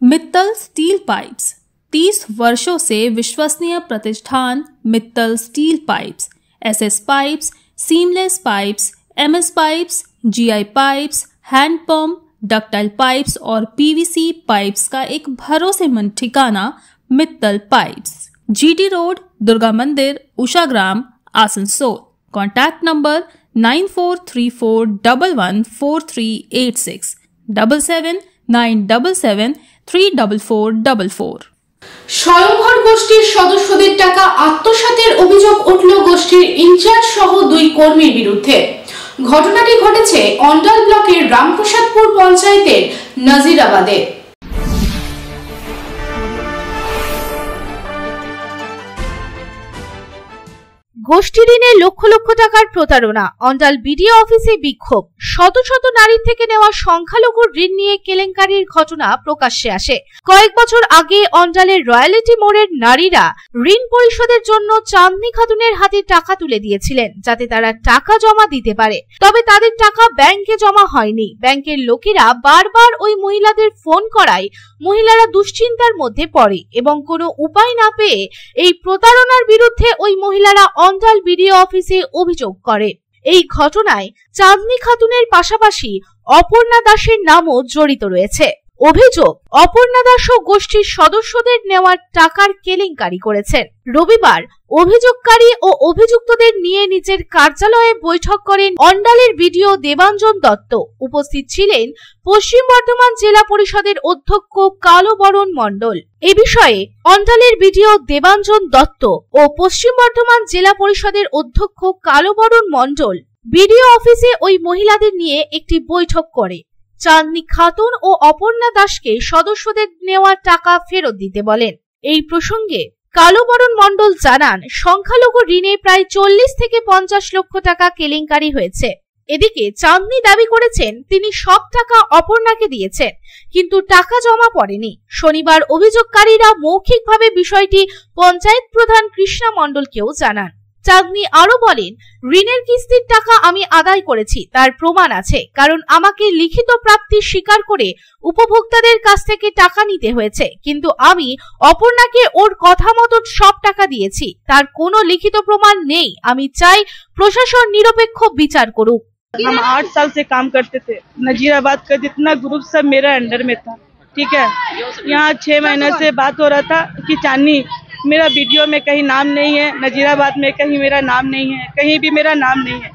Mittal steel pipes 30 वर्षों से विश्वसनीय प्रतिष्ठान Mittal steel pipes, SS pipes, seamless pipes, MS pipes, GI pipes, hand pump, ductile pipes और PVC pipes का एक भरोसेमंद ठिकाना Mittal pipes, GT road, Durga Mandir, Ushagram, Asansol. Contact number 9434114386 7797734444। স্বয়ংভর গোষ্ঠীর সদস্যদের টাকা আত্মসাতের অভিযোগ উঠল গোষ্ঠীর ইনচার্জ সহ 2 কর্মীর বিরুদ্ধে। ঘটনাটি ঘটেছে অন্ডাল ব্লকের রামপ্রসাদপুর পঞ্চায়েতের নাজিরাবাদে। গোষ্ঠী ঋণে লক্ষ লক্ষ টাকার প্রতারণা, অন্ডাল বিডিও অফিসে বিক্ষোভ, শত শত নারীর থেকে নেওয়া সংখ্যালঘুর ঋণ নিয়ে কেলেঙ্কারির ঘটনা প্রকাশ্যে আসে। কয়েক বছর আগে অন্ডালের রয়্যালিটি মোড়ের নারীরা ঋণ পরিশোধের জন্য চাঁদনি খাতুনের হাতে টাকা তুলে দিয়েছিলেন যাতে তারা টাকা জমা দিতে পারে। তবে তাদের টাকা ব্যাংকে জমা হয়নি। ব্যাংকের লোকেরা বারবার ওই মহিলাদের ফোন করায় মহিলারা দুশ্চিন্তার মধ্যে পড়ে এবং কোনো উপায় না পেয়ে এই প্রতারণার বিরুদ্ধে ওই মহিলারা অন্ডাল বিডিও অফিসে অভিযোগ করে। এই ঘটনায় চাঁদনি খাতুনের পাশাপাশি অপর্ণা দাসের নামও জড়িত রয়েছে। অভিযোগ, অপর্ণা দাসও গোষ্ঠীর সদস্যদের নেওয়া টাকার কেলেঙ্কারি করেছেন। রবিবার অভিযোগকারী ও অভিযুক্তদের নিয়ে নিজের কার্যালয়ে বৈঠক করেন অন্ডালের বিডিও দেবাঞ্জন দত্ত। উপস্থিত ছিলেন পশ্চিম বর্ধমান জেলা পরিষদের অধ্যক্ষ কালবরণ মণ্ডল। এ বিষয়ে অন্ডালের বিডিও দেবাঞ্জন দত্ত ও পশ্চিম বর্ধমান জেলা পরিষদের অধ্যক্ষ কালবরণ মণ্ডল বিডিও অফিসে ওই মহিলাদের নিয়ে একটি বৈঠক করে চাঁদনি খাতুন ও অপর্ণা দাসকে সদস্যদের নেওয়া টাকা ফেরত দিতে বলেন। এই প্রসঙ্গে কালবরণ মণ্ডল জানান, সংখ্যালঘু ঋণে প্রায় 40 থেকে 50 লক্ষ টাকা কেলেঙ্কারি হয়েছে। এদিকে চাঁদনি দাবি করেছেন তিনি সব টাকা অপর্ণাকে দিয়েছেন, কিন্তু টাকা জমা পড়েনি। শনিবার অভিযোগকারীরা মৌখিকভাবে বিষয়টি পঞ্চায়েত প্রধান কৃষ্ণা মণ্ডলকেও জানান। চাঁদনি আরো বলেন, ঋণের কিস্তির টাকা আমি আদায় করেছি, তার প্রমাণ আছে, কারণ আমাকে লিখিত প্রাপ্তি স্বীকার করে উপভোক্তাদের কাছ থেকে টাকা নিতে হয়েছে, কিন্তু আমি অপর্ণাকে ওর কথা মতো সব টাকা দিয়েছি, তার কোনো লিখিত প্রমাণ নেই। আমি চাই প্রশাসন নিরপেক্ষ বিচার করুক। हम 8 साल से काम करते थे। नजीराबाद का जितना ग्रुप सब मेरा अंडर में था, ठीक है। यहाँ 6 महीने से बात हो रहा था कि चांदनी मेरा वीडियो में कहीं नाम नहीं है, नजीराबाद में कहीं मेरा नाम नहीं है, कहीं भी मेरा नाम नहीं है।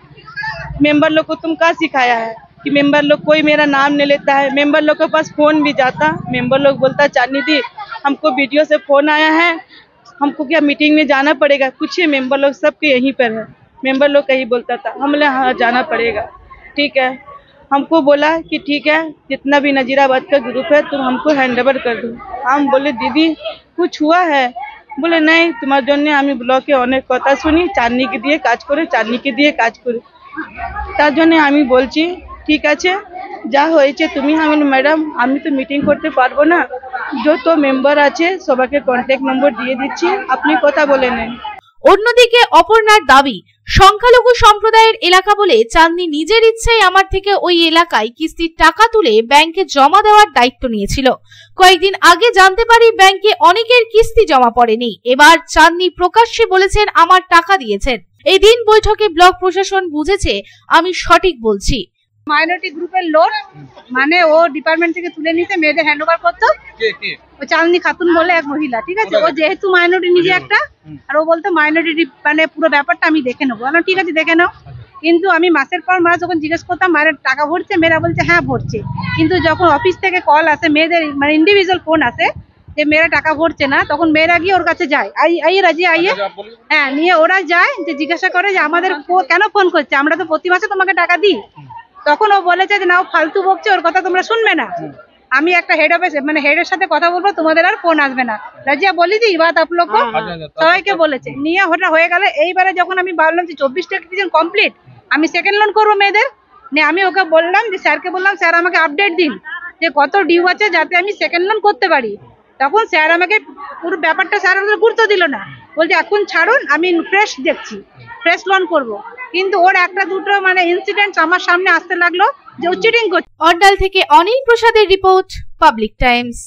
मेंबर लोग को तुम क्या सिखाया है कि मेंबर लोग कोई मेरा नाम नहीं लेता है। मेंबर लोग के पास फोन भी जाता, मेंबर लोग बोलता चांदनी दी हमको वीडियो से फोन आया है, हमको क्या मीटिंग में जाना पड़ेगा। कुछ ही मेंबर लोग सबके यहीं पर है। मेंबर लोग कहीं बोलता था, हमने हाँ जाना पड़ेगा, ठीक है। हमको बोला कि ठीक है जितना भी नजीराबाद का ग्रुप है तुम हमको हैंड ओवर कर दो। हम बोले दीदी कुछ हुआ है? बोले नहीं, তোমার জন্য আমি ব্লকে অনেক কথা শুনি, চাঁদনিকে দিয়ে কাজ করে, চাঁদনিকে দিয়ে কাজ করে, তার জন্য আমি বলছি ঠিক আছে যা হয়েছে তুমি। আমি ম্যাডাম আমি তো মিটিং করতে পারবো না, যত মেম্বার আছে সবাইকে কন্ট্যাক্ট নম্বর দিয়ে দিচ্ছি, আপনি কথা বলে নেন। অন্যদিকে অপর্ণার দাবি, সংখ্যালঘু সম্প্রদায়ের এলাকা বলে চাঁদনি নিজের ইচ্ছায় আমার থেকে ওই এলাকায় কিস্তির টাকা তুলে ব্যাংকে জমা দেওয়ার দায়িত্ব নিয়েছিল। কয়েকদিন আগে জানতে পারি ব্যাংকে অনেকের কিস্তি জমা পড়েনি। এবার চাঁদনি প্রকাশ্যে বলেছেন আমার টাকা দিয়েছেন। এই দিন বৈঠকে ব্লক প্রশাসন বুঝেছে আমি সঠিক বলছি। মাইনরিটি গ্রুপের লোক মানে ও ডিপার্টমেন্ট থেকে তুলে নিতে মেয়েদের হ্যান্ড ওভার করতো। ও চাঁদনি খাতুন বলে এক মহিলা, ঠিক আছে। ও যেহেতু মাইনরিটি নিজে একটা, আর ও বলতো মাইনরিটি মানে পুরো ব্যাপারটা আমি দেখে নেবো। ঠিক আছে দেখে নাও, কিন্তু আমি মাসের পর মাস যখন জিজ্ঞেস করতাম মায়ের টাকা ভরছে, মেয়েরা বলছে হ্যাঁ ভরছে। কিন্তু যখন অফিস থেকে কল আসে, মেয়েদের মানে ইন্ডিভিজুয়াল ফোন আসে যে মেয়েরা টাকা ভরছে না, তখন মেয়েরা গিয়ে ওর কাছে যায়, আইয়ে রাজি আইয়ে, হ্যাঁ নিয়ে ওরা যায়, যে জিজ্ঞাসা করে যে আমাদের কেন ফোন করছে, আমরা তো প্রতি মাসে তোমাকে টাকা দিই। তখন ও বলেছে যে না ও ফালতু বকছে, ওর কথা তোমরা শুনবে না, আমি একটা হেড অফিস মানে হেডের সাথে কথা বলবো, তোমাদের আর ফোন আসবে না। রাজিয়া বলি দি বাত আপ লোক সবাইকে বলেছে, নিয়ে ওটা হয়ে গেল। এইবারে যখন আমি ভাবলাম যে 24টা সিজন কমপ্লিট, আমি সেকেন্ড লোন করবো মেয়েদের, নিয়ে আমি ওকে বললাম যে স্যারকে বললাম স্যার আমাকে আপডেট দিন যে কত ডিউ আছে যাতে আমি সেকেন্ড লোন করতে পারি। তখন স্যার আমাকে পুরো ব্যাপারটা স্যার আমাকে গুরুত্ব দিল না, বলছে এখন ছাড়ুন আমি ফ্রেশ দেখছি, ফ্রেশ লোন করবো। কিন্তু ওর একটা দুটো মানে ইনসিডেন্ট আমার সামনে আসতে লাগলো যে ও চিটিং করছে। অন্ডাল থেকে অনিল প্রসাদের রিপোর্ট, পাবলিক টাইমস।